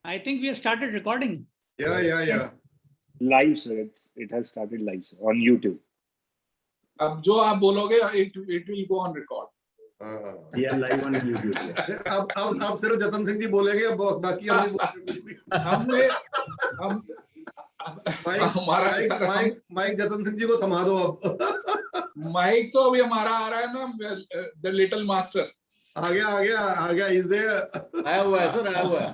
I think we have started recording. Yeah. Live, sir. It has started live, sir, on YouTube. अब जो आप बोलोगे it will go on record. We are live on YouTube. Yeah. अब सिर्फ जतन सिंह जी बोलेंगे, अब बाकी हम नहीं बोलेंगे। हमने हम माइक जतन सिंह जी को थमा दो अब। माइक तो अभी हमारा आ रहा है ना, द लिटिल मास्टर आ गया इज देयर। आया हुआ है सर, आया हुआ है।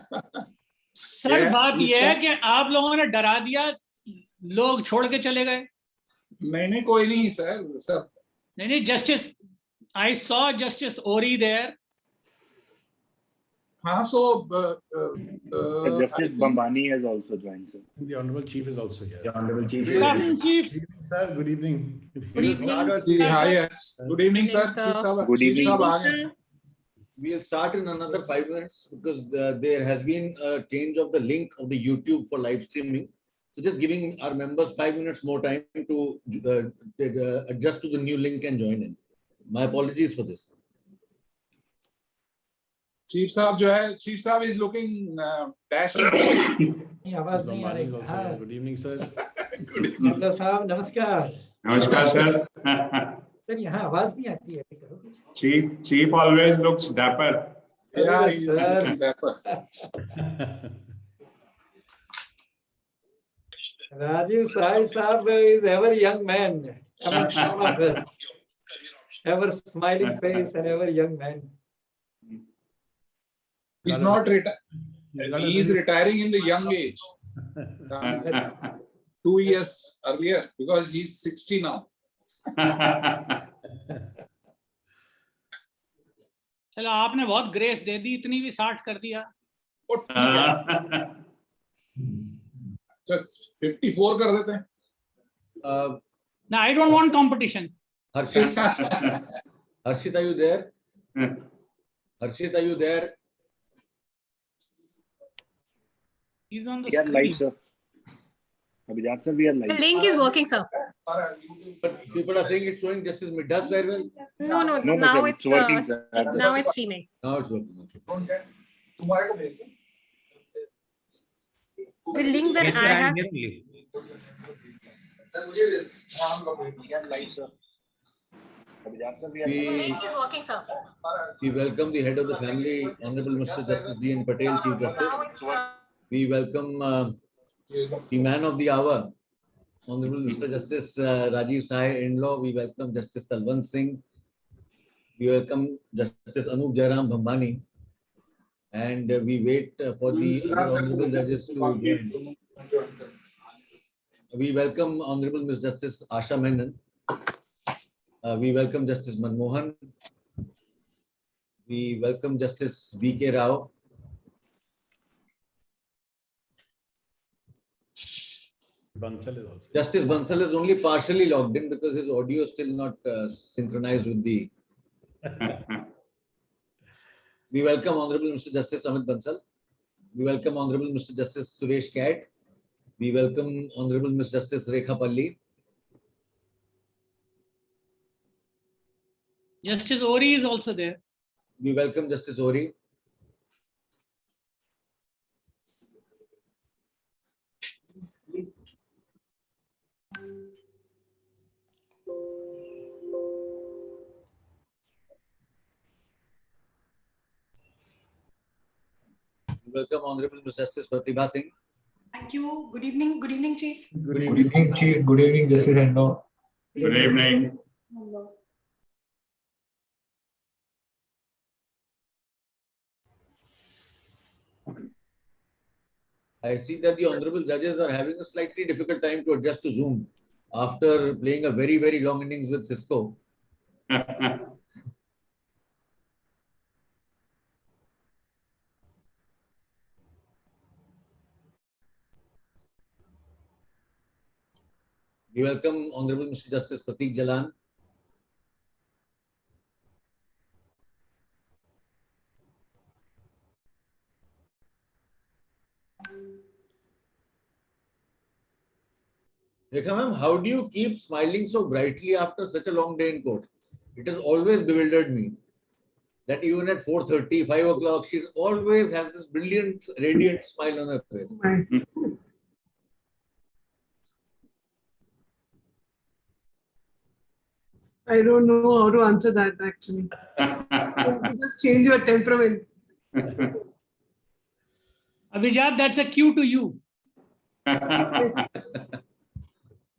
सर बात यह है कि आप लोगों ने डरा दिया, लोग छोड़ के चले गए। नहीं कोई नहीं सर नहीं justice, I saw Justice Ori there. हाँ, so Justice Bambani has also joined, sir. The Honorable Chief is also here. The Honorable Chief. Good afternoon, Chief. Good evening, sir. Good evening. Good evening. Hi, yes. Good evening, sir. Good evening. Chief आ गए। We'll start in another 5 minutes because there has been a change of the link of the YouTube for live streaming. So just giving our members 5 minutes more time to adjust to the new link and join in. My apologies for this. Chief साहब जो है, Chief साहब is looking dashing. आवाज नहीं आ रही। हाँ. Good evening, sir. Good evening. साहब नमस्कार। नमस्कार सर। सर यहाँ आवाज नहीं आती है। Chief always looks dapper. Yeah, he's dapper. Rajiv Sai साहब is ever young man, ever smiling face and ever young man. He's not retired. He is retiring in the young age. 2 years earlier because he's 60 now. चलो आपने बहुत grace दे दी, इतनी भी 60 कर दिया। अच्छा 54 कर देते हैं। No, I don't want competition. Harshit, are you there? Harshit, are you there? He's on the We are screen. live, sir. Abhijat sir, we are live. The link is working, sir. But people are saying it's showing Justice Middas very well. No, No, now sir, it's working, sir. now it's streaming. Now it's working. Okay. तुम्हारे को भेज। The link that I have. We are live, sir. Abhijat sir, we are The live. link is working, sir. We welcome the head of the family, Honorable Mr. Justice D. N. Patel, Chief Now Justice. it's We welcome the man of the hour, Honorable Mr. Justice Rajiv Sai in-law. We welcome Justice Talwant Singh. We welcome Justice Anup Jairam Bhambani. And we wait for the Honorable Judges to join. We welcome Honorable Ms. Justice Asha Menon. We welcome Justice Manmohan. We welcome Justice V.K. Rao. Bansal is also. Justice Bansal is only partially logged in because his audio is still not synchronized with the. We welcome Honorable Mr. Justice Amit Bansal. We welcome Honorable Mr. Justice Suresh Kat. We welcome Honorable Ms. Justice Rekha Palli. Justice Ori is also there. We welcome Justice Ori. Welcome Honorable Ms. Justice Pratibha Singh. Thank you. Good evening, Chief. Good evening. Chief. Good evening, Justice Hendo. Good evening. Hello. I see that the honorable judges are having a slightly difficult time to adjust to Zoom after playing a very, very long innings with Cisco. We welcome Honorable Mr. Justice Pratik Jalan. Rekha ma'am, how do you keep smiling so brightly after such a long day in court? It has always bewildered me. that even at 4:30, 5 o'clock, she always has this brilliant, radiant smile on her face. I don't know how to answer that actually. You just change your temperament. Abhijat, that's a cue to you. Good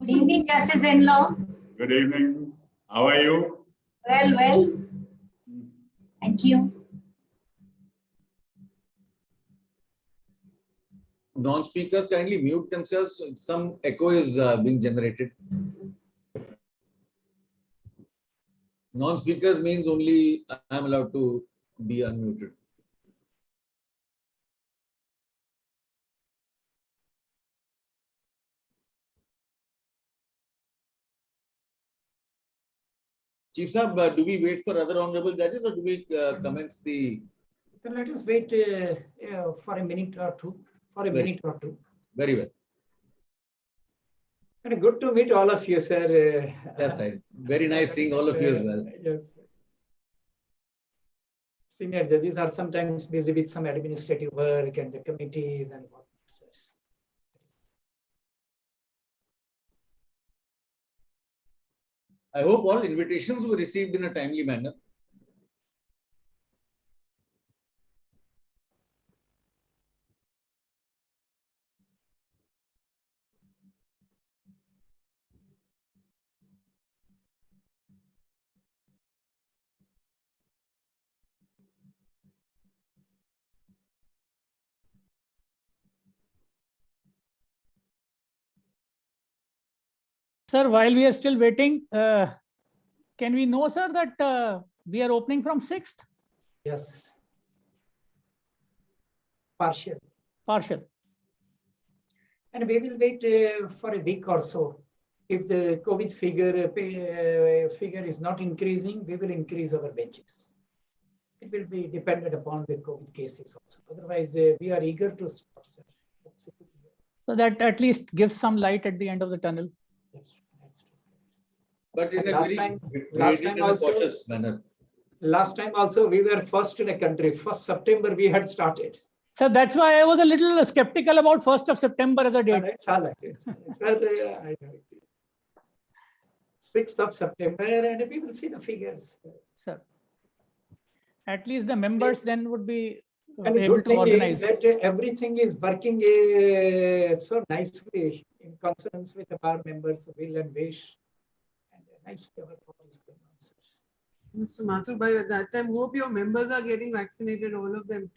evening, Justice in-law. Good evening. How are you? Well. Thank you. Non-speakers kindly mute themselves. Some echo is being generated. Non-speakers means only I am allowed to be unmuted. Chief Sahab, do we wait for other honorable judges or do we commence the... So let us wait for a minute or two. Very well. And good to meet all of you, sir. Yes, very nice seeing all of you as well. Yes. Senior judges are sometimes busy with some administrative work and the committees and what. I hope all invitations were received in a timely manner. Sir, while we are still waiting, can we know, sir, that we are opening from 6th? Yes. Partial. And we will wait for a week or so. If the COVID figure is not increasing, we will increase our benches. It will be dependent upon the COVID cases also. Otherwise, we are eager to start. So that at least gives some light at the end of the tunnel. But in a Last very time also, cautious manner. Last time also, we were first in the country. 1st September, we had started. So that's why I was a little skeptical about 1st of September as a date. It's all right. 6th of September, and we will see the figures. Sir, at least the members then would be And the able good to thing organize. is that everything is working so nicely in consonance with the bar members' will and wish. And nicely our thought is going on. Mr. Mathur Bhai, at that time, hope your members are getting vaccinated, all of them.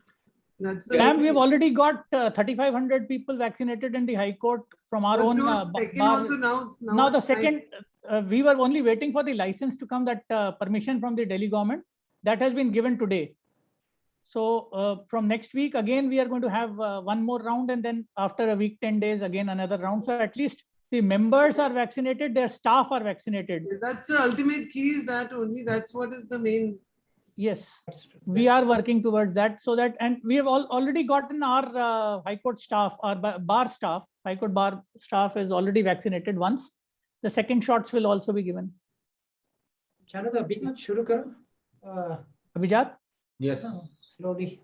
That's the Ma'am, we have already got 3,500 people vaccinated in the High Court from our own second bar. also now Now the it's fine. second, we were only waiting for the license to come, that permission from the Delhi government. That has been given today. So from next week, again, we are going to have one more round, and then after a week, 10 days, again, another round. So at least the members are vaccinated, their staff are vaccinated. That's the ultimate key, is that only. That's what is the main. Yes, we are working towards that, so that, and we have already gotten our High Court staff, our bar staff, High Court bar staff is already vaccinated once. The second shots will also be given. Chalo, Abhijat, shuru karo. Abhijat? Yes. Slowly.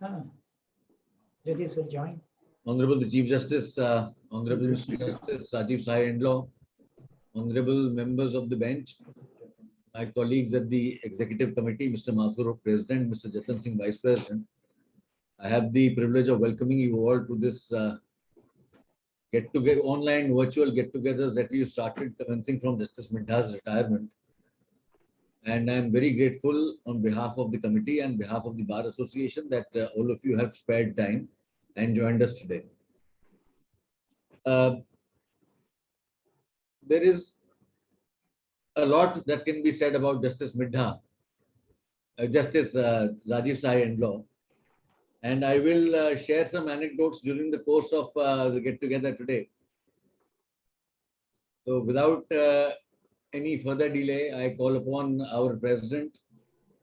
Judges will join. Honorable the Chief Justice, Honorable Mr. Justice Rajiv Sai in-law, Honorable members of the bench, my colleagues at the Executive Committee, Mr. Mathur, President, Mr. Jatan Singh, Vice President. I have the privilege of welcoming you all to this get-together, online virtual get-togethers that you started commencing from Justice Midha's retirement. And I'm very grateful on behalf of the committee and behalf of the Bar Association that all of you have spared time and joined us today. There is a lot that can be said about Justice Midha, Justice Rajiv Sai in-law, and I will share some anecdotes during the course of the get-together today. So without any further delay, I call upon our President,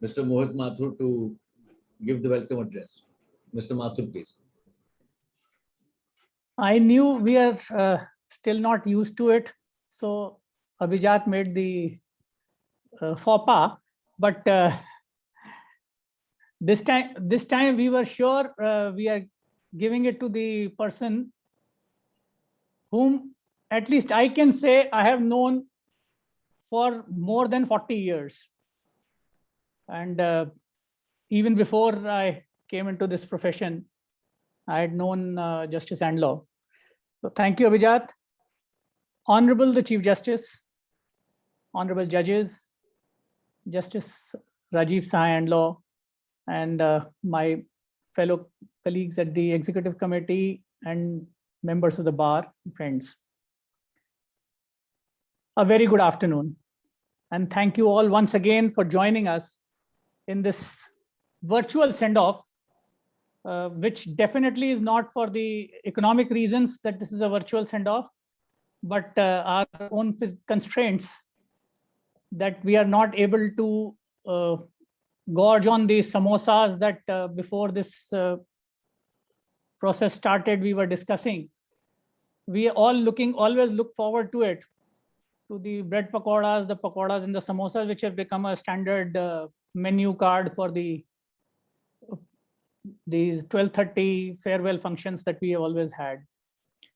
Mr. Mohit Mathur, to give the welcome address. Mr. Mathur, please. I knew we are still not used to it, so Abhijat made the faux pas, but This time we were sure we are giving it to the person whom at least I can say I have known for more than 40 years. And even before I came into this profession, I had known Justice Andlaw. So thank you, Abhijat. Honorable the Chief Justice, honorable judges, Justice Rajiv Sahai Andlaw, and my fellow colleagues at the Executive Committee and members of the bar, friends. A very good afternoon. And thank you all once again for joining us in this virtual send-off, which definitely is not for the economic reasons that this is a virtual send-off, but our own constraints that we are not able to gorge on the samosas that before this process started we were discussing. We are all always look forward to it, to the bread pakoras, the pakoras and the samosas, which have become a standard menu card for these 12:30 farewell functions that we have always had.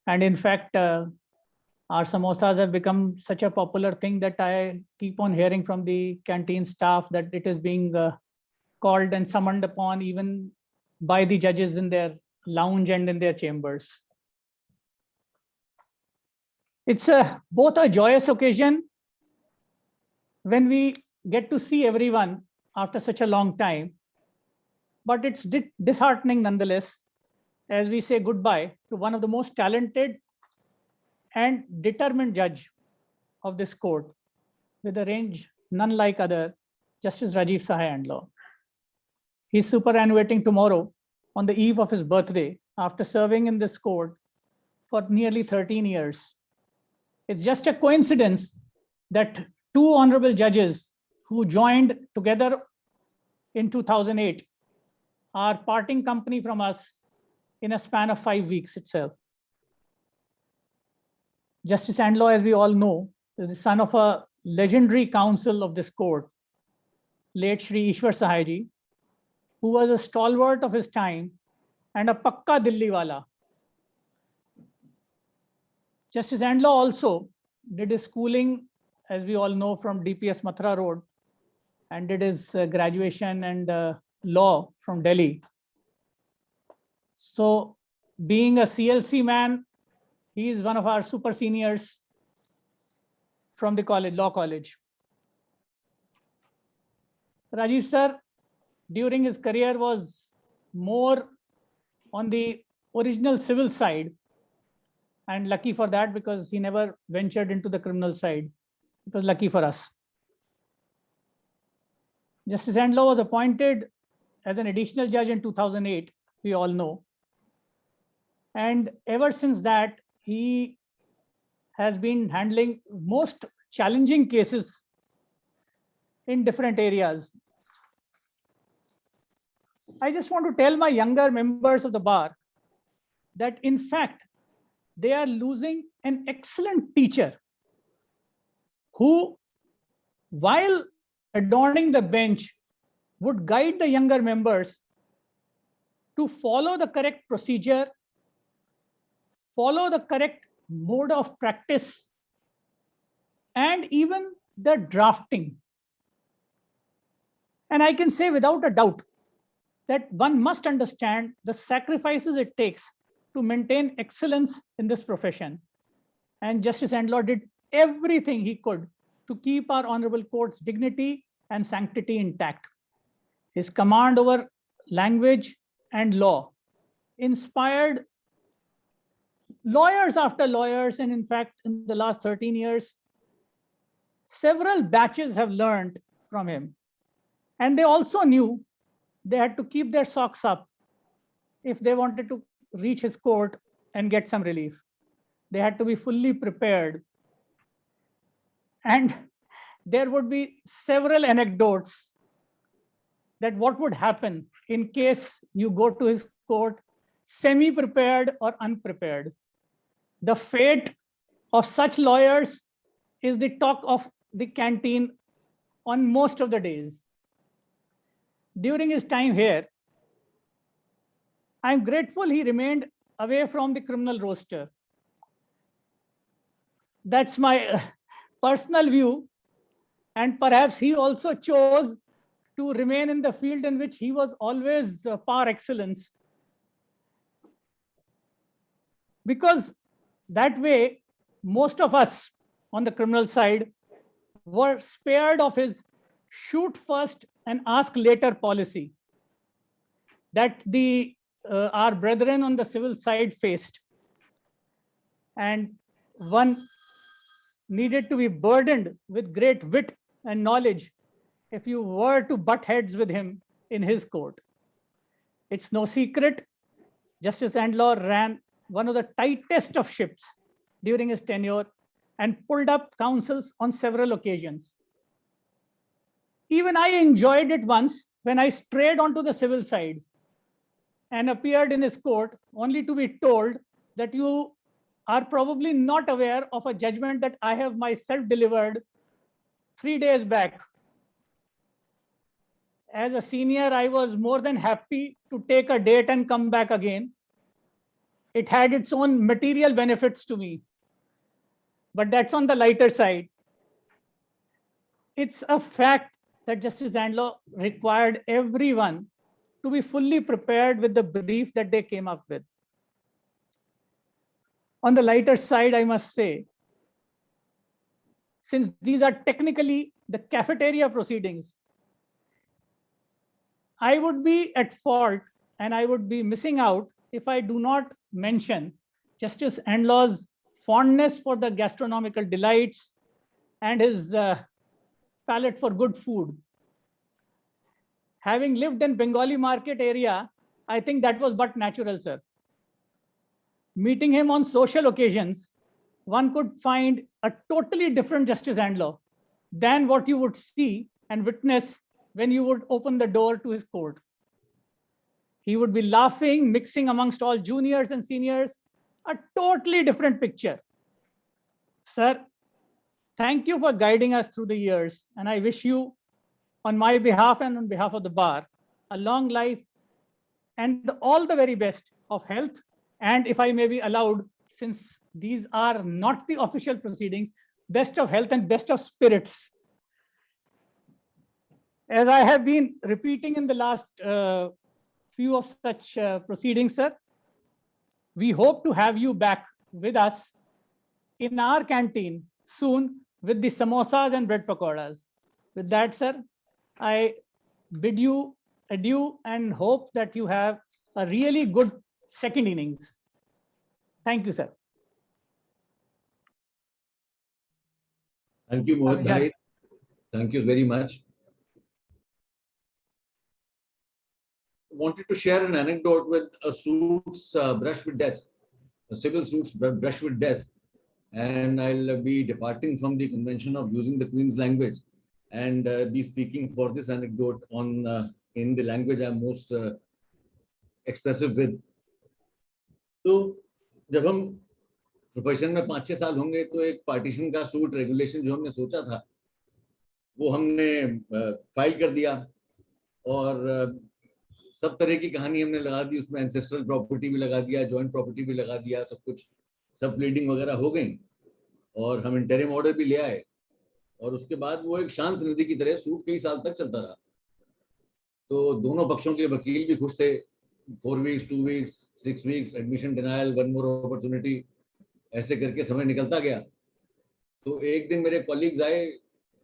And in fact, our samosas have become such a popular thing that I keep on hearing from the canteen staff that it is being called and summoned upon even by the judges in their lounge and in their chambers. It's both a joyous occasion when we get to see everyone after such a long time, but it's disheartening nonetheless as we say goodbye to one of the most talented and determined judge of this court, with a range none like other, Justice Rajiv Sahai Andlaw. He's superannuating tomorrow on the eve of his birthday after serving in this court for nearly 13 years. It's just a coincidence that two honorable judges who joined together in 2008 are parting company from us in a span of 5 weeks itself. Justice Andlaw, as we all know, is the son of a legendary counsel of this court, late Shri Ishwar Sahai ji, who was a stalwart of his time and a pakka Dilli wala. Justice Andlaw also did his schooling, as we all know, from DPS Mathura Road, and did his graduation and law from Delhi. So being a CLC man, he is one of our super seniors from the college, law college. Rajiv sir, during his career, was more on the original civil side, and lucky for that because he never ventured into the criminal side. It was lucky for us. Justice Andlaw was appointed as an additional judge in 2008, we all know. And ever since that, he has been handling most challenging cases in different areas. I just want to tell my younger members of the bar that in fact, they are losing an excellent teacher who, while adorning the bench, would guide the younger members to follow the correct procedure, follow the correct mode of practice, and even the drafting. And I can say without a doubt that one must understand the sacrifices it takes to maintain excellence in this profession. And Justice Andlaw did everything he could to keep our honorable court's dignity and sanctity intact. His command over language and law inspired lawyers after lawyers, and in fact, in the last 13 years, several batches have learned from him. And they also knew they had to keep their socks up if they wanted to reach his court and get some relief. They had to be fully prepared. And there would be several anecdotes that what would happen in case you go to his court semi-prepared or unprepared. The fate of such lawyers is the talk of the canteen on most of the days. during his time here, I'm grateful he remained away from the criminal roster. That's my personal view. And perhaps he also chose to remain in the field in which he was always par excellence. Because that way, most of us on the criminal side were spared of his shoot first and ask later policy that our brethren on the civil side faced. And one needed to be burdened with great wit and knowledge if you were to butt heads with him in his court. It's no secret, Justice Andlaw ran one of the tightest of ships during his tenure and pulled up counsels on several occasions. Even I enjoyed it once when I strayed onto the civil side and appeared in his court only to be told that you are probably not aware of a judgment that I have myself delivered 3 days back. As a senior, I was more than happy to take a date and come back again. It had its own material benefits to me, but that's on the lighter side. It's a fact that Justice Andlaw required everyone to be fully prepared with the brief that they came up with. On the lighter side, I must say, since these are technically the cafeteria proceedings, I would be at fault and I would be missing out if I do not mention Justice Andlaw's fondness for the gastronomical delights and his palate for good food. Having lived in Bengali market area, I think that was but natural, sir. Meeting him on social occasions, one could find a totally different Justice Andlaw than what you would see and witness when you would open the door to his court. He would be laughing, mixing amongst all juniors and seniors, a totally different picture. Sir, thank you for guiding us through the years, and I wish you, on my behalf and on behalf of the bar, a long life and all the very best of health. And if I may be allowed, since these are not the official proceedings, best of health and best of spirits. As I have been repeating in the last few of such proceedings, sir, we hope to have you back with us in our canteen soon with the samosas and bread pakoras. With that, sir, I bid you adieu and hope that you have a really good second innings. Thank you, sir. Thank you, Mohit bhai. Thank you very much. Wanted to share an anecdote with a suits brushed with death, a civil suits brushed with death. And I'll be departing from the convention of using the Queen's language and be speaking for this anecdote on in the language I'm most expressive with. तो जब हम profession में 5-6 साल होंगे तो एक partition का suit regulation जो हमने सोचा था वो हमने फाइल कर दिया और सब तरह की कहानी हमने लगा दी उसमें एंसेस्ट्रल प्रॉपर्टी भी लगा दिया जॉइंट प्रॉपर्टी भी लगा दिया सब कुछ सब प्लीडिंग वगैरह हो गई और हम इंटरिम ऑर्डर भी ले आए और उसके बाद वो एक शांत नदी की तरह सूट कई साल तक चलता रहा तो दोनों पक्षों के वकील भी खुश थे 4 weeks 2 weeks 6 weeks admission denial 1 more opportunity ऐसे करके समय निकलता गया तो एक दिन मेरे कॉलीग्स आए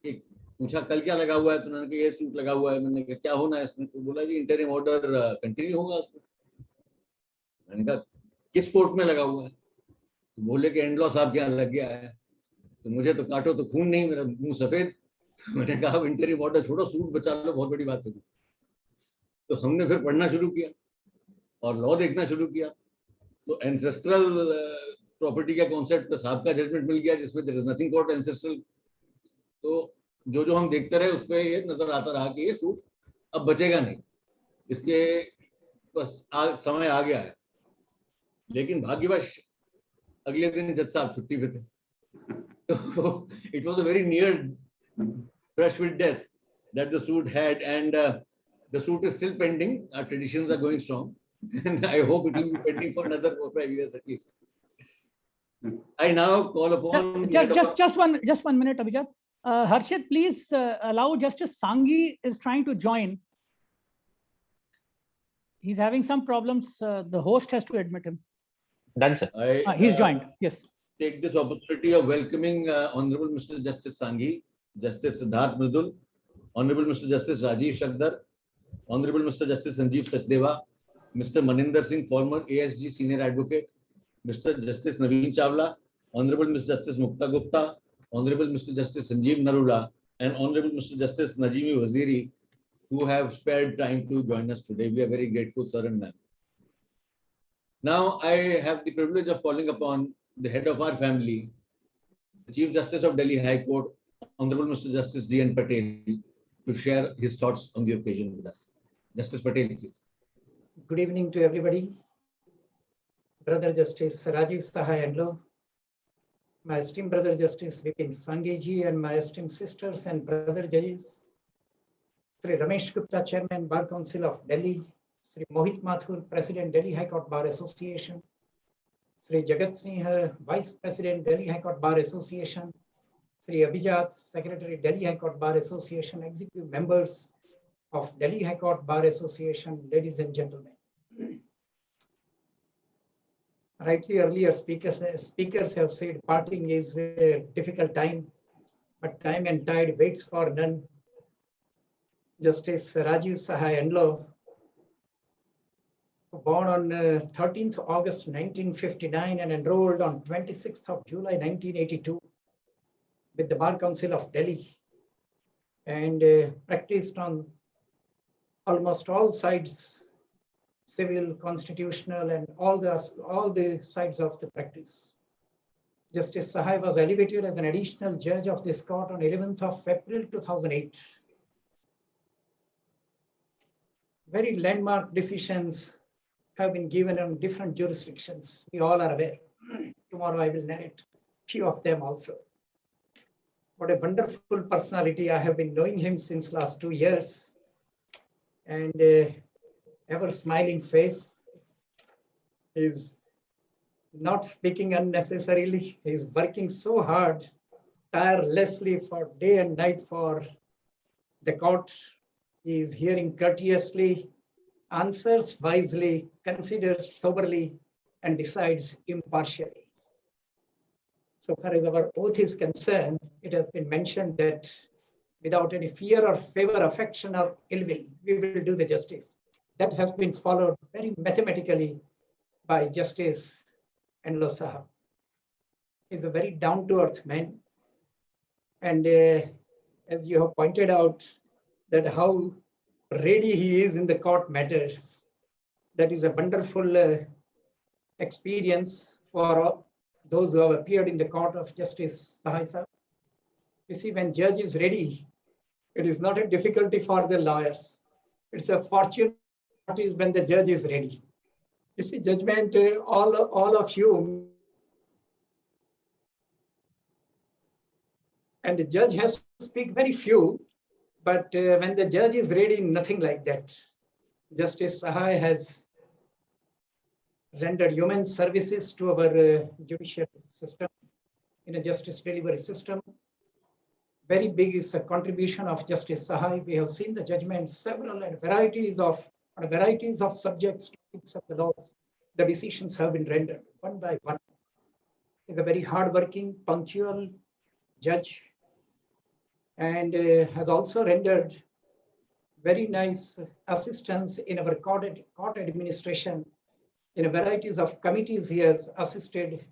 एक पूछा कल क्या लगा हुआ है तो उन्होंने कहा ये सूट लगा हुआ है मैंने कहा क्या होना है इसमें तो बोला जी इंटरिम ऑर्डर कंटिन्यू होगा उसमें मैंने कहा किस कोर्ट में लगा हुआ है तो बोले कि एंडलॉ साहब के यहाँ लग गया है तो मुझे तो काटो तो खून नहीं मेरा मुंह सफेद मैंने कहा इंटरिम ऑर्डर छोड़ो सूट बचा लो बहुत बड़ी बात होगी तो हमने फिर पढ़ना शुरू किया और लॉ देखना शुरू किया तो एंसेस्ट्रल प्रॉपर्टी का कॉन्सेप्ट साहब का जजमेंट मिल गया जिसमें there is nothing called ancestral तो जो हम देखते रहे उस पर ये नजर आता रहा कि ये सूट अब बचेगा नहीं इसके बस समय आ गया है लेकिन भाग्यवश अगले दिन जज साहब छुट्टी पे थे तो it was a very near brush with death that the suit had and The suit is still pending. Our traditions are going strong. And I hope it will be pending for another 4 or 5 years at least. I now call upon... Just one minute, Abhijat. Harshit, please allow Justice Sanghi is trying to join. He's having some problems. The host has to admit him. Done, sir. He's joined. Yes. Take this opportunity of welcoming Honorable Mr. Justice Sanghi, Justice Siddharth Mridul, Honorable Mr. Justice Rajiv Shakdar, Honorable Mr. Justice Sanjeev Sachdeva, Mr. Maninder Singh, former ASG Senior Advocate, Mr. Justice Naveen Chawla, Honorable Mr. Justice Mukta Gupta, Honorable Mr. Justice Sanjeev Narula, and Honorable Mr. Justice Najimi Waziri, who have spared time to join us today. We are very grateful, sir and ma'am. Now, I have the privilege of calling upon the head of our family, the Chief Justice of Delhi High Court, Honorable Mr. Justice D.N. Patel, to share his thoughts on the occasion with us. Justice Patel, please. Good evening to everybody. Brother Justice Rajiv Sahai Andlo, my esteemed brother Justice Vipin Sanghi, and my esteemed sisters and brother judges, Sri Ramesh Gupta, Chairman, Bar Council of Delhi, Sri Mohit Mathur, President, Delhi High Court Bar Association, Sri Jagat Singh, Vice President, Delhi High Court Bar Association, Sri Abhijat, Secretary, Delhi High Court Bar Association, Executive Members of Delhi High Court Bar Association, ladies and gentlemen. Rightly, earlier speakers have said parting is a difficult time, but time and tide waits for none. Justice Rajiv Sahai Andlo, born on 13th August 1959 and enrolled on 26th of July 1982 with the Bar Council of Delhi, and practiced on almost all sides, civil, constitutional, and all the sides of the practice. Justice Sahai was elevated as an additional judge of this court on 11th of April 2008. Very landmark decisions have been given on different jurisdictions. We all are aware. Tomorrow I will narrate few of them also. What a wonderful personality. I have been knowing him since last 2 years. And ever smiling face. Is not speaking unnecessarily. He is working so hard, tirelessly for day and night for the court. He is hearing courteously, answers wisely, considers soberly, and decides impartially. So far as our oath is concerned, it has been mentioned that without any fear or favor, affection, or ill will, we will do the justice. That has been followed very mathematically by Justice Andlo Sahab. He's a very down-to-earth man. And as you have pointed out, that how ready he is in the court matters. That is a wonderful experience for those who have appeared in the court of Justice Sahai Sahab. You see, when judge is ready, it is not a difficulty for the lawyers. It's a fortune is when the judge is ready. You see, judgment, all of you, and the judge has to speak very few, but when the judge is ready, nothing like that. Justice Sahai has rendered human services to our judicial system, in a justice delivery system. Very big is a contribution of Justice Sahai. We have seen the judgments, several and varieties of subjects of the laws. The decisions have been rendered one by one. He's a very hardworking, punctual judge, and has also rendered very nice assistance in our court administration. In a varieties of committees, he has assisted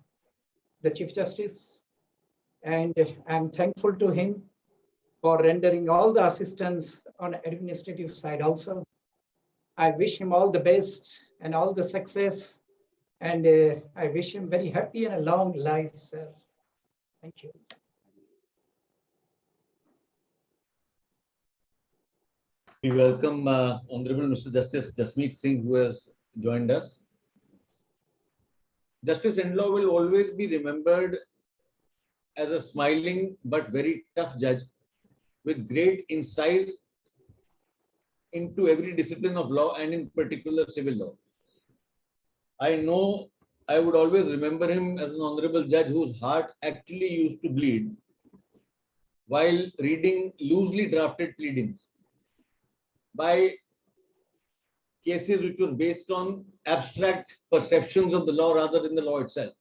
the Chief Justice, and I'm thankful to him for rendering all the assistance on administrative side also. I wish him all the best and all the success, and I wish him very happy and a long life, sir. Thank you. We welcome Honorable Mr. Justice Jasmeet Singh, who has joined us. Justice Andlo will always be remembered as a smiling but very tough judge with great insight into every discipline of law and in particular civil law. I know I would always remember him as an honorable judge whose heart actually used to bleed while reading loosely drafted pleadings by cases which were based on abstract perceptions of the law rather than the law itself.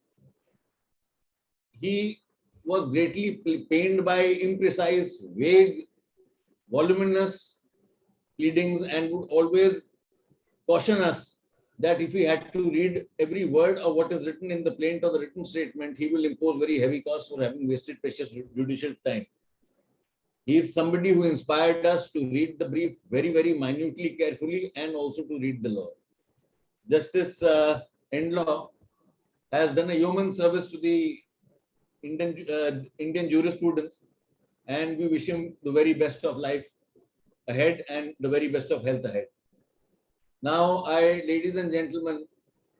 He was greatly pained by imprecise, vague, voluminous pleadings and would always caution us that if he had to read every word of what is written in the plaint or the written statement, he will impose very heavy costs for having wasted precious judicial time. He is somebody who inspired us to read the brief very, very minutely, carefully, and also to read the law. Justice Endlaw has done a yeoman service to the Indian jurisprudence, and we wish him the very best of life ahead and the very best of health ahead. Now, ladies and gentlemen,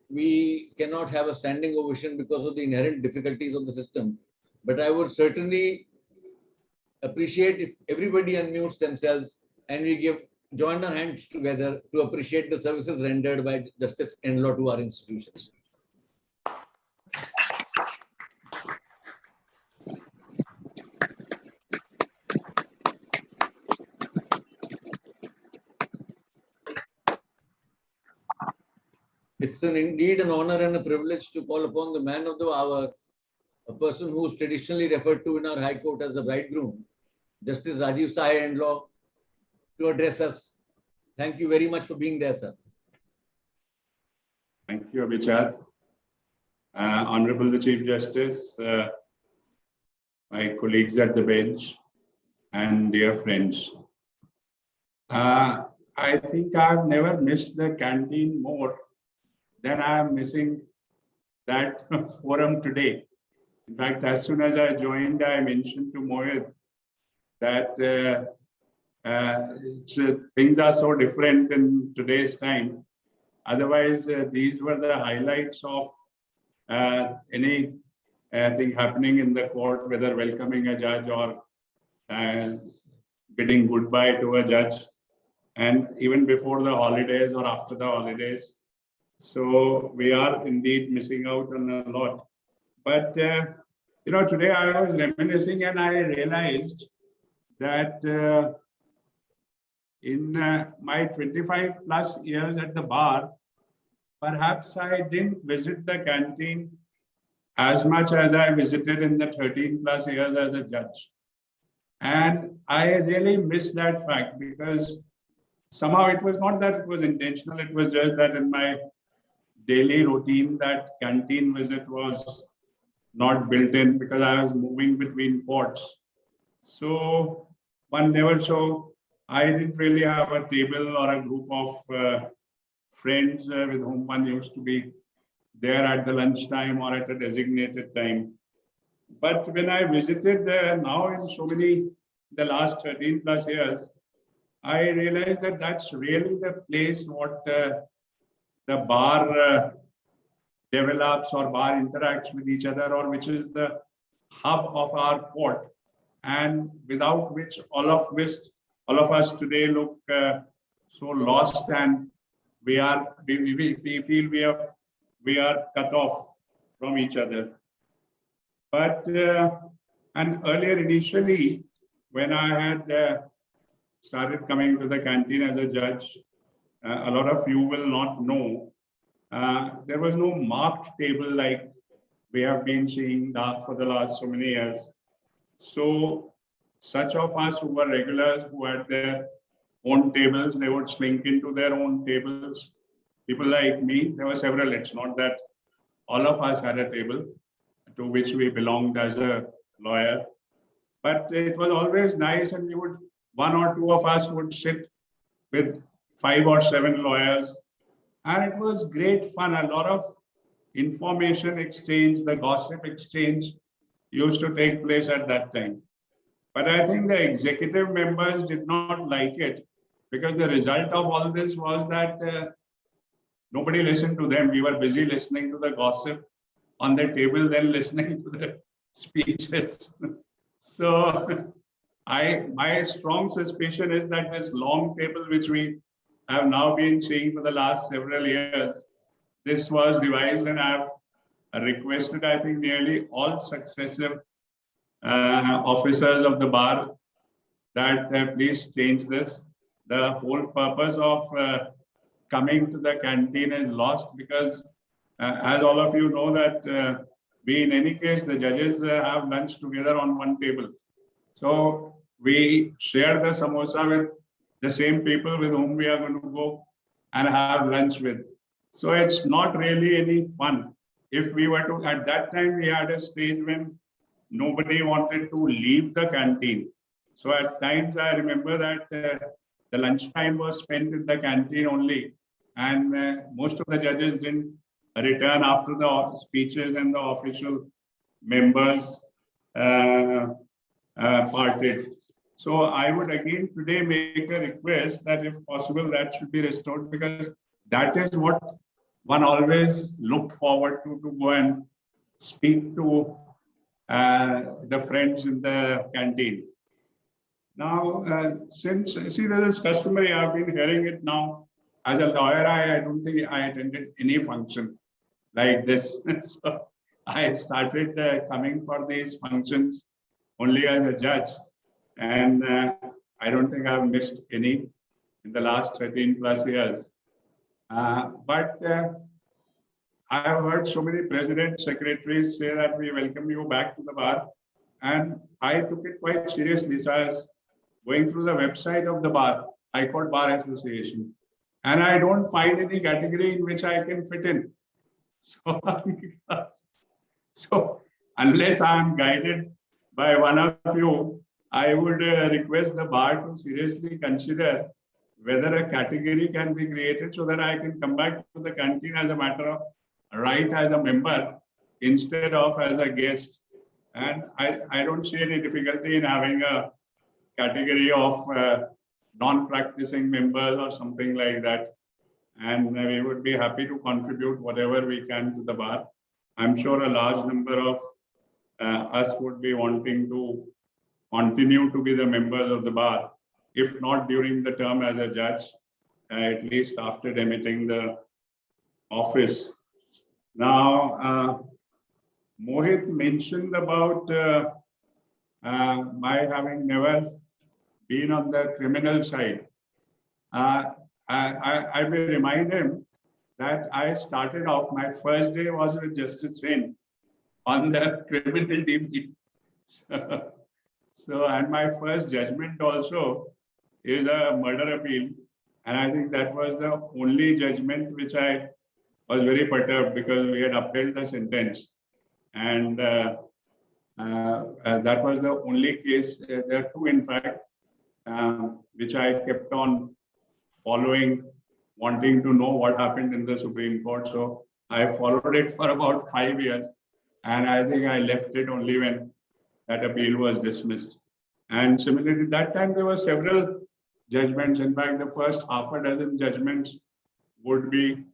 we cannot have a standing ovation because of the inherent difficulties of the system, but I would certainly appreciate if everybody unmutes themselves and we join our hands together to appreciate the services rendered by Justice Endlaw to our institutions. It's indeed an honor and a privilege to call upon the man of the hour, a person who is traditionally referred to in our High Court as the bridegroom, Justice Rajiv Sai Endlaw, to address us. Thank you very much for being there, sir. Thank you, Abhichad. Honorable the Chief Justice, my colleagues at the bench, and dear friends. I think I've never missed the canteen more than I am missing that forum today. In fact, as soon as I joined, I mentioned to Mohit that things are so different in today's time. Otherwise, these were the highlights of anything happening in the court, whether welcoming a judge or bidding goodbye to a judge, and even before the holidays or after the holidays. So we are indeed missing out on a lot. But, today I was reminiscing and I realized that in my 25 plus years at the bar, perhaps I didn't visit the canteen as much as I visited in the 13 plus years as a judge. And I really miss that fact because somehow it was not that it was intentional, it was just that in my daily routine, that canteen visit was not built in because I was moving between courts. So one never saw, I didn't really have a table or a group of friends with whom one used to be there at the lunchtime or at a designated time. But when I visited now in so many, the last 13 plus years, I realized that that's really the place what the bar develops or bar interacts with each other, or which is the hub of our court, and without which all of us today look so lost, and we feel we are cut off from each other. But and earlier initially, when I had started coming to the canteen as a judge, a lot of you will not know, there was no marked table like we have been seeing for the last so many years. So such of us who were regulars, who had their own tables, they would slink into their own tables. People like me, there were several, it's not that all of us had a table to which we belonged as a lawyer. But it was always nice, and one or two of us would sit with 5 or 7 lawyers, and it was great fun. A lot of information exchange, the gossip exchange used to take place at that time. But I think the executive members did not like it because the result of all this was that nobody listened to them. We were busy listening to the gossip on the table, then listening to the speeches. So my strong suspicion is that this long table, which we have now been seeing for the last several years, this was devised, and I have requested, I think, nearly all successive officers of the bar that please change this. The whole purpose of coming to the canteen is lost because, as all of you know, that in any case, the judges have lunch together on one table. So we share the samosa with the same people with whom we are going to go and have lunch with. So it's not really any fun. If we were to, at that time, we had a stage when nobody wanted to leave the canteen. So at times I remember that the lunchtime was spent in the canteen only, and most of the judges didn't return after the speeches and the official members parted. So I would again today make a request that if possible that should be restored, because that is what one always looked forward to go and speak to the friends in the canteen. Now, since, see, this is customary, I've been hearing it now. As a lawyer, I don't think I attended any function like this. So I started coming for these functions only as a judge. And I don't think I've missed any in the last 13 plus years. But I have heard so many presidents, secretaries say that we welcome you back to the bar. And I took it quite seriously. So I was going through the website of the bar, High Court Bar Association, and I don't find any category in which I can fit in. So unless I am guided by one of you, I would request the bar to seriously consider whether a category can be created so that I can come back to the canteen as a matter of right as a member instead of as a guest. And I don't see any difficulty in having a category of non-practicing members or something like that. And we would be happy to contribute whatever we can to the bar. I'm sure a large number of us would be wanting to continue to be the members of the bar, if not during the term as a judge, at least after demitting the office. Now, Mohit mentioned about my having never been on the criminal side. I will remind him that I started off, my first day was with Justice Sen on the criminal team. So, and my first judgment also is a murder appeal. And I think that was the only judgment which I was very perturbed because we had upheld the sentence. And that was the only case. There are two, in fact, which I kept on following, wanting to know what happened in the Supreme Court. So I followed it for about 5 years. And I think I left it only when that appeal was dismissed. And similarly, that time there were several judgments. In fact, the first half a dozen judgments would be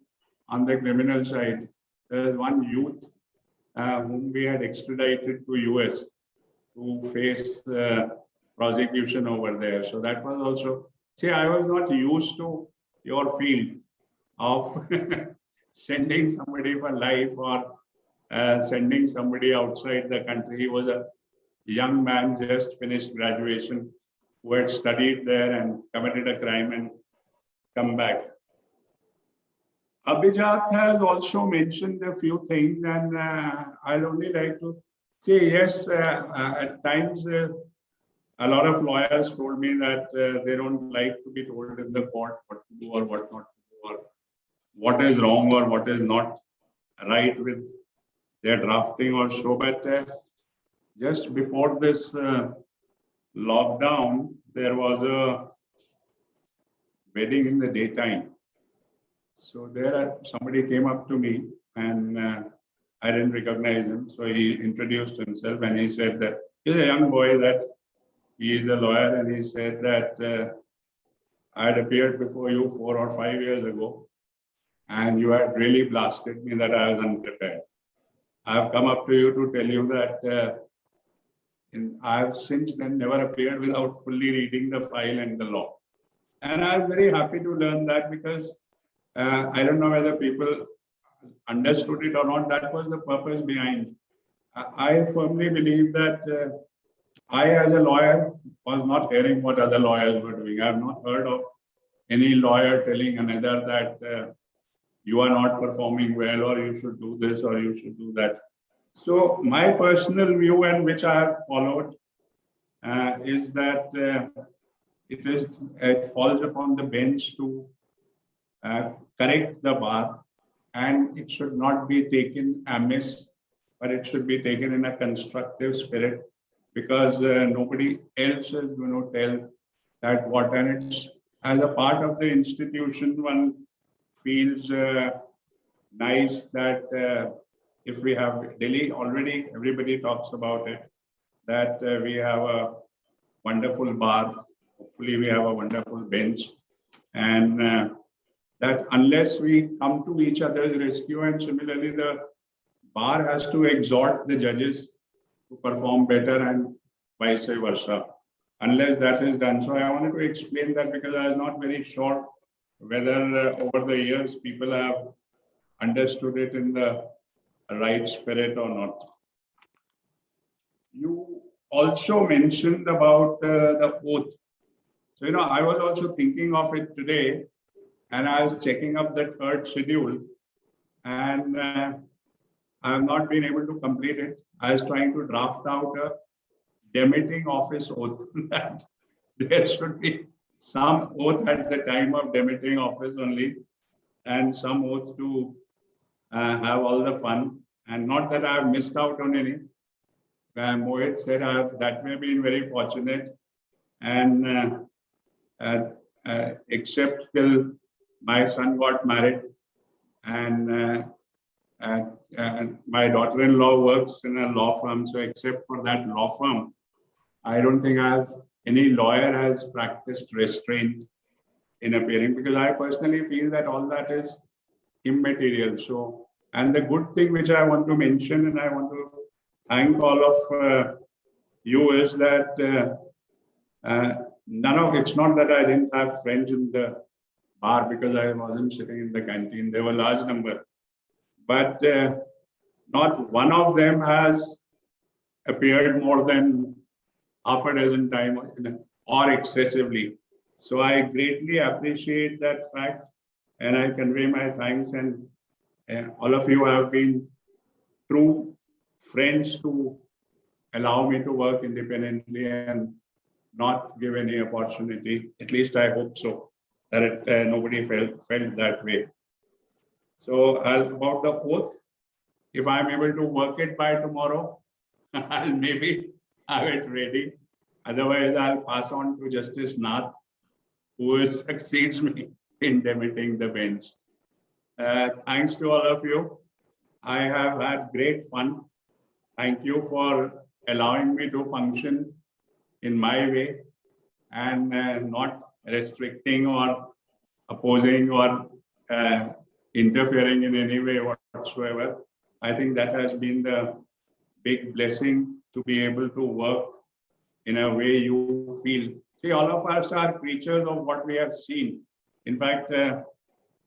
on the criminal side. There was one youth whom we had extradited to US to face prosecution over there. So that was also, see, I was not used to your field of sending somebody for life or sending somebody outside the country. He was a young man, just finished graduation, who had studied there and committed a crime and come back. Abhijat has also mentioned a few things, and I'd only like to say, yes, at times a lot of lawyers told me that they don't like to be told in the court what to do or what not to do, or what is wrong or what is not right with their drafting or so. But just before this lockdown, there was a wedding in the daytime. So there, somebody came up to me and I didn't recognize him. So he introduced himself and he said that he's a young boy, that he is a lawyer, and he said that I had appeared before you 4 or 5 years ago and you had really blasted me that I was unprepared. I have come up to you to tell you that I have since then never appeared without fully reading the file and the law. And I was very happy to learn that, because I don't know whether people understood it or not. That was the purpose behind. I firmly believe that I, as a lawyer, was not hearing what other lawyers were doing. I have not heard of any lawyer telling another that you are not performing well, or you should do this, or you should do that. So my personal view, and which I have followed, is that it falls upon the bench to correct the bar, and it should not be taken amiss, but it should be taken in a constructive spirit, because nobody else is going to tell that what, and it's as a part of the institution, one feels nice that if we have Delhi already, everybody talks about it, that we have a wonderful bar. Hopefully we have a wonderful bench, and that unless we come to each other's rescue, and similarly the bar has to exhort the judges to perform better and vice versa, unless that is done. So I wanted to explain that, because I was not very sure whether over the years people have understood it in the right spirit or not. You also mentioned about the oath. So, I was also thinking of it today, and I was checking up the third schedule, and I have not been able to complete it. I was trying to draft out a demitting office oath that there should be some oath at the time of demitting office only, and some oath to have all the fun. And not that I have missed out on any. Mohit said I have that way been very fortunate, and except till my son got married, and my daughter-in-law works in a law firm. So except for that law firm, I don't think any lawyer has practiced restraint in appearing, because I personally feel that all that is immaterial. So, and the good thing which I want to mention, and I want to thank all of you, is that it's not that I didn't have friends in the bar, because I wasn't sitting in the canteen. There were a large number, but not one of them has appeared more than half a dozen times or excessively. So I greatly appreciate that fact, and I convey my thanks. And all of you have been true friends to allow me to work independently and not give any opportunity. At least I hope so, that nobody felt that way. So about the oath, if I'm able to work it by tomorrow, I'll maybe have it ready. Otherwise, I'll pass on to Justice Nath, who succeeds me in demitting the bench. Thanks to all of you. I have had great fun. Thank you for allowing me to function in my way, and not restricting or opposing or interfering in any way whatsoever. I think that has been the big blessing, to be able to work in a way you feel. See, all of us are creatures of what we have seen. In fact,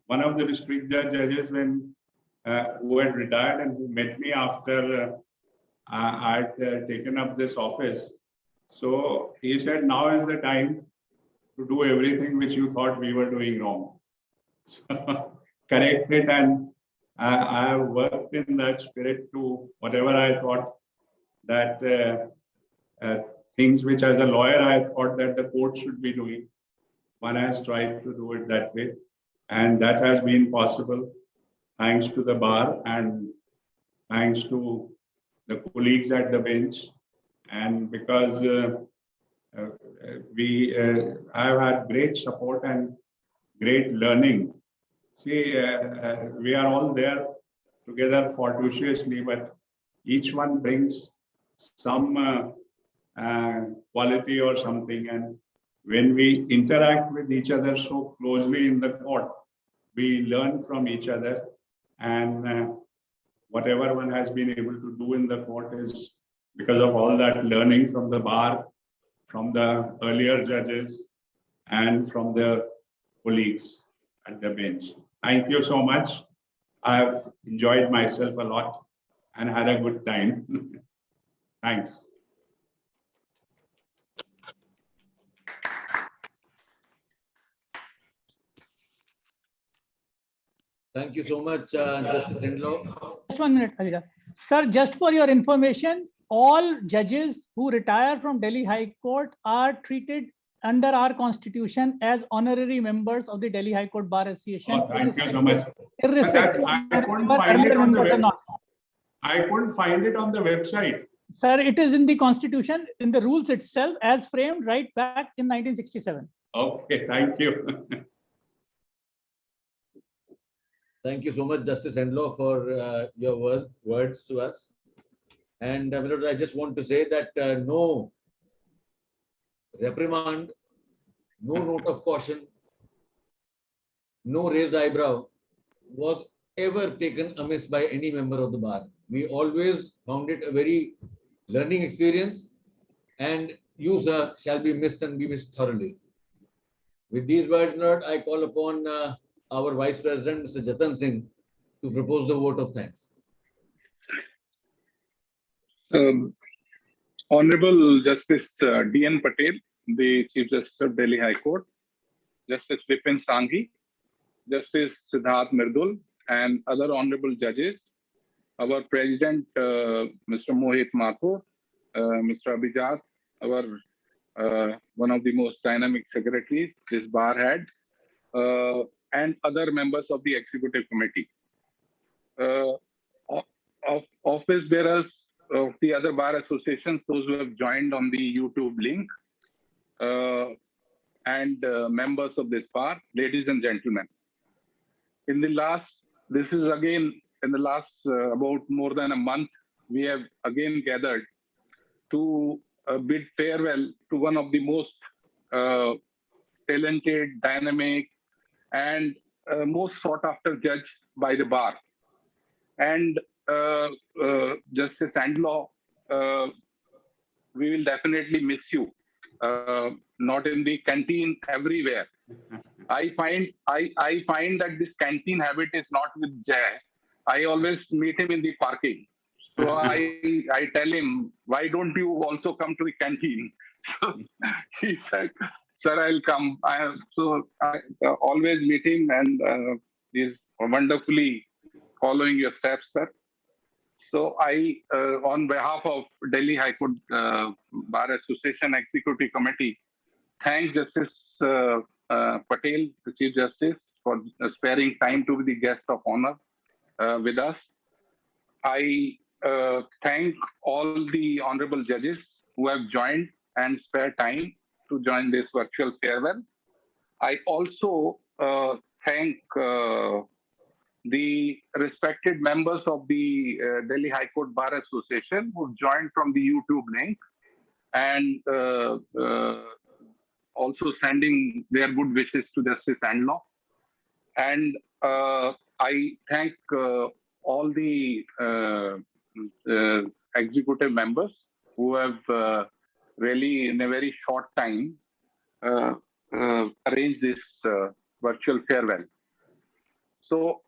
one of the district judges who had retired and who met me after I had taken up this office. So he said, now is the time to do everything which you thought we were doing wrong. So correct it, and I have worked in that spirit to whatever I thought that things which as a lawyer I thought that the court should be doing. One has tried to do it that way, and that has been possible thanks to the bar and thanks to the colleagues at the bench, and because we have had great support and great learning. See, we are all there together fortuitously, but each one brings some quality or something. And when we interact with each other so closely in the court, we learn from each other, and whatever one has been able to do in the court is because of all that learning from the bar, from the earlier judges, and from the colleagues at the bench. Thank you so much. I have enjoyed myself a lot and had a good time. Thanks. Thank you so much, Justice Enlow. Just 1 minute, Alija. Sir, just for your information, all judges who retire from Delhi High Court are treated under our constitution as honorary members of the Delhi High Court Bar Association. Oh, thank you so much. Irrespective. I couldn't find it on the web. I couldn't find it on the website. Sir, it is in the constitution, in the rules itself, as framed right back in 1967. Okay, thank you. Thank you so much, Justice Enlow, for your words to us. And Milord, I just want to say that no reprimand, no note of caution, no raised eyebrow was ever taken amiss by any member of the bar. We always found it a very learning experience, and you, sir, shall be missed and be missed thoroughly. With these words, Milord, I call upon our Vice President, Mr. Jatan Singh, to propose the vote of thanks. Honorable Justice D.N. Patel, the Chief Justice of Delhi High Court, Justice Vipin Sanghi, Justice Siddharth Mirdul, and other honorable judges, our President, Mr. Mohit Mathur, Mr. Abhijat, our one of the most dynamic secretaries this bar had, and other members of the executive committee. Office bearers of the other bar associations, those who have joined on the YouTube link, and members of this bar, ladies and gentlemen. In the last, this is again, in the last about more than a month, we have again gathered to bid farewell to one of the most talented, dynamic, and most sought after judge by the bar. And Justice Enlow, we will definitely miss you. Not in the canteen, everywhere. I find that this canteen habit is not with Jay. I always meet him in the parking. So I tell him, why don't you also come to the canteen? So he said, sir, I'll come. I always meet him, and he's wonderfully following your steps, sir. So I, on behalf of Delhi High Court Bar Association Executive Committee, thank Justice Patel, the Chief Justice, for sparing time to be the guest of honor with us. I thank all the honorable judges who have joined and spare time to join this virtual farewell. I also thank the respected members of the Delhi High Court Bar Association who joined from the YouTube link, and also sending their good wishes to Justice Enlow. And I thank all the executive members who have really in a very short time arranged this virtual farewell. So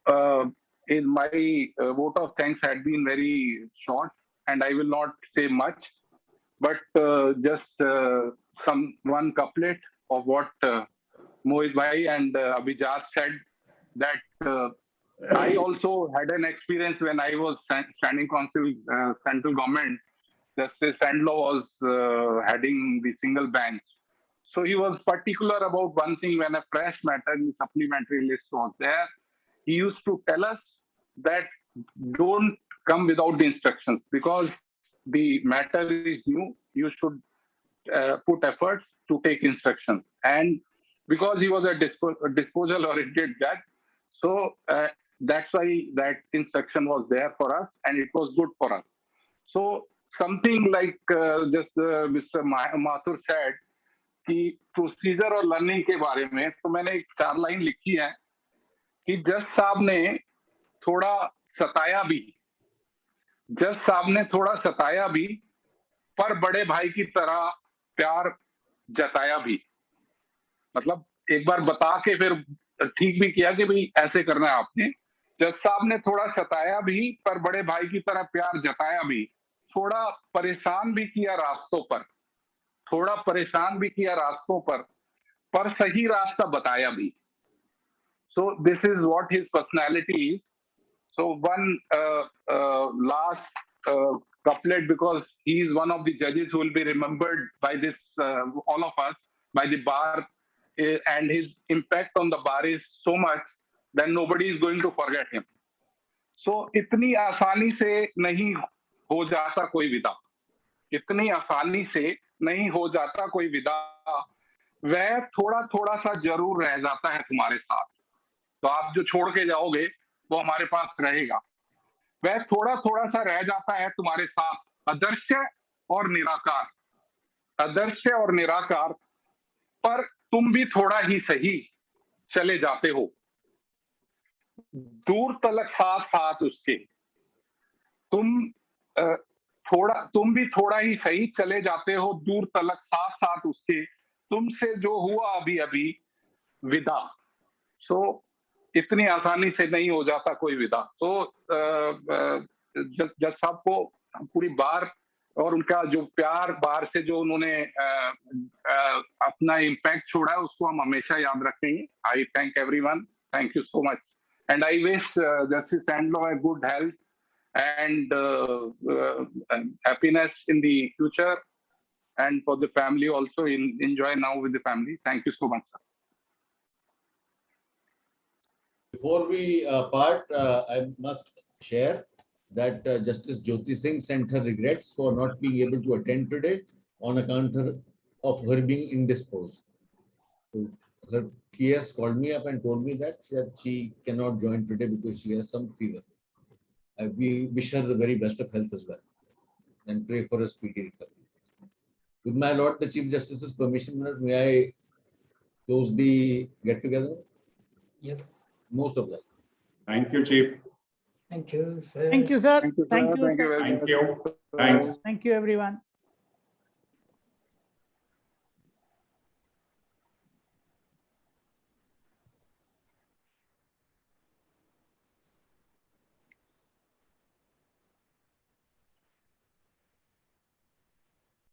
in my vote of thanks had been very short, and I will not say much, but just one couplet of what Mohit Bhai and Abhijat said, that I also had an experience when I was standing counsel central government. Justice Enlow was heading the single bench. So he was particular about one thing: when a fresh matter in the supplementary list was there, he used to tell us that don't come without the instructions, because the matter is new. You should put efforts to take instructions. And because he was a disposal-oriented judge, so that's why that instruction was there for us, and it was good for us. So something like just Mr. Mathur said, कि procedure और learning के बारे में, तो मैंने एक 4 line लिखी है कि जज साहब ने थोड़ा सताया भी, पर बड़े भाई की तरह प्यार जताया भी। मतलब एक बार बता के फिर ठीक भी किया कि भाई ऐसे करना है आपने। जज साहब ने थोड़ा सताया भी, पर बड़े भाई की तरह प्यार जताया भी, थोड़ा परेशान भी किया रास्तों पर, थोड़ा परेशान भी किया रास्तों पर सही रास्ता बताया भी। So this is what his personality is. So one last couplet, because he is one of the judges who will be remembered by this all of us, by the bar, and his impact on the bar is so much that nobody is going to forget him. So इतनी आसानी से नहीं हो जाता कोई विदा, इतनी आसानी से नहीं हो जाता कोई विदा, वह थोड़ा थोड़ा सा जरूर रह जाता है तुम्हारे साथ। तो आप जो छोड़ के जाओगे वो हमारे पास रहेगा, वह थोड़ा थोड़ा सा रह जाता है तुम्हारे साथ। अदृश्य और निराकार, अदृश्य और निराकार, पर तुम भी थोड़ा ही सही चले जाते हो दूर तलक साथ साथ उसके। तुम भी थोड़ा ही सही चले जाते हो दूर तलक साथ साथ उसके, तुमसे जो हुआ अभी अभी विदा। सो इतनी आसानी से नहीं हो जाता कोई विदा। तो जज साहब को पूरी बार और उनका जो प्यार बार से जो उन्होंने अपना इम्पैक्ट छोड़ा है उसको हम हमेशा याद रखेंगे। I thank everyone, thank you so much, and I wish justice सैंडलो a good health and happiness in the future, and for the family also, enjoy now with the family. Thank you so much, sir. Before we part, I must share that Justice Jyoti Singh sent her regrets for not being able to attend today on account of her being indisposed. So her PS called me up and told me that she cannot join today because she has some fever. We wish her the very best of health as well and pray for a speedy recovery. With my Lord the Chief Justice's permission, may I close the get-together? Yes. Most of that. Thank you, Chief. Thank you, sir. Thank you, sir. Thank you, sir. Thank you, Thank you sir. very Thank much. you. Thanks. Thank you, everyone.